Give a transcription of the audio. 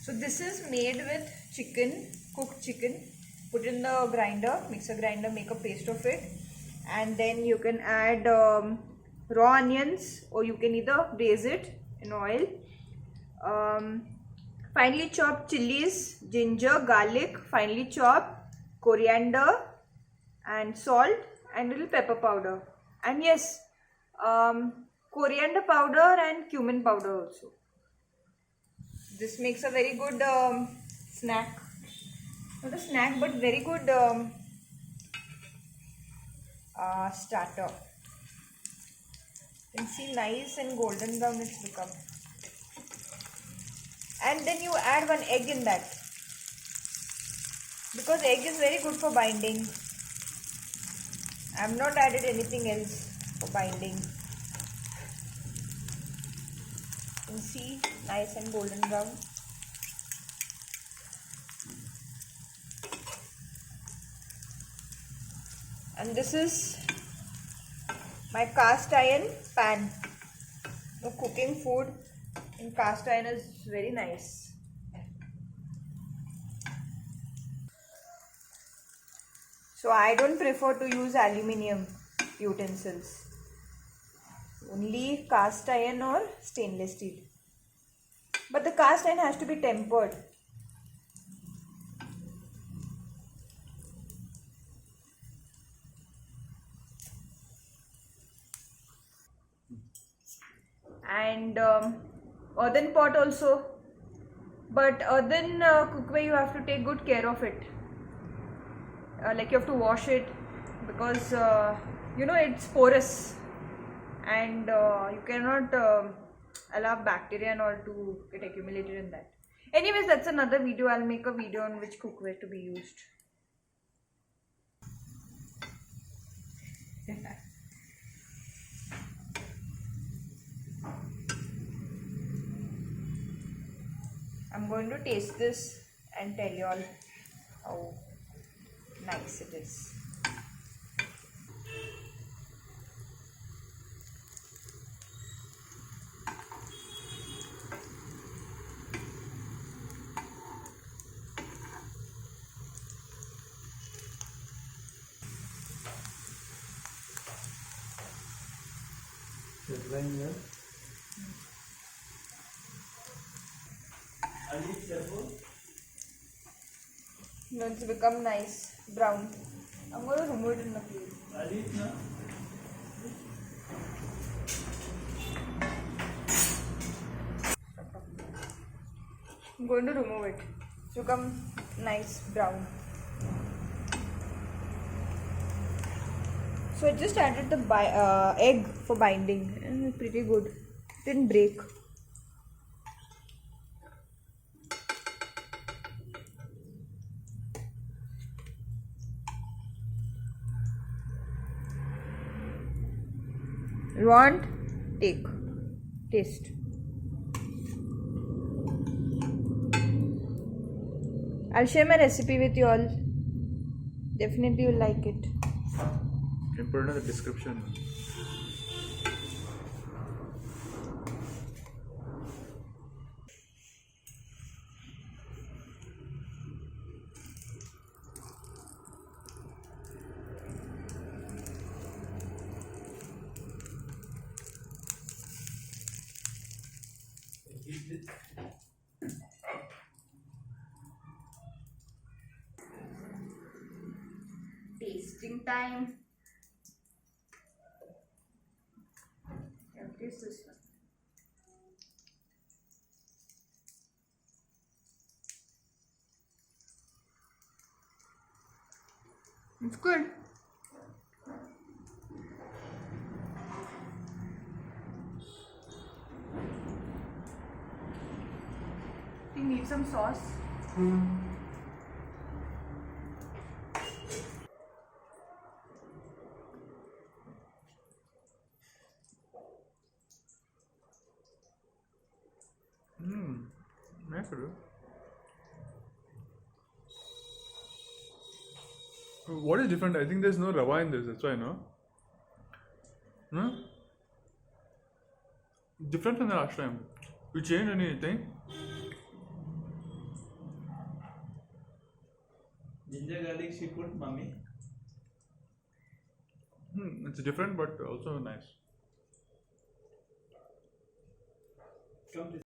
So this is made with chicken, cooked chicken. Put in the grinder, mixer grinder, make a paste of it, and then you can add raw onions, or you can either braise it in oil. Finely chopped chilies, ginger, garlic, finely chopped, coriander and salt and little pepper powder. And yes, coriander powder and cumin powder also. This makes a very good snack. Not a snack, but very good starter. You can see nice and golden brown it's become. And then you add one egg in that, because egg is very good for binding. I have not added anything else for binding. You can see nice and golden brown. And this is my cast iron pan. Cooking food in cast iron is very nice. So I don't prefer to use aluminium utensils. Only cast iron or stainless steel. But the cast iron has to be tempered. And earthen pot also, but earthen cookware you have to take good care of it. Like you have to wash it, because it's porous, and you cannot allow bacteria and all to get accumulated in that. Anyways, that's another video. I'll make a video on which cookware to be used. I'm going to taste this and tell you all how nice it is. No, it's become nice brown. I'm going to remove it in the plate. I'm going to remove it. It's become nice brown. So I just added the egg for binding, and it's pretty good. It didn't break. You want? Take. Taste. I'll share my recipe with you all. Definitely you'll like it. You can put it in the description. Tasting time. Yeah, taste this one. It's good. You need some sauce. Nice. What is different? I think there's no rava in this. That's why, no? No? Different from the last time. You changed anything? Ginger garlic she put, mummy. It's different but also nice. Come this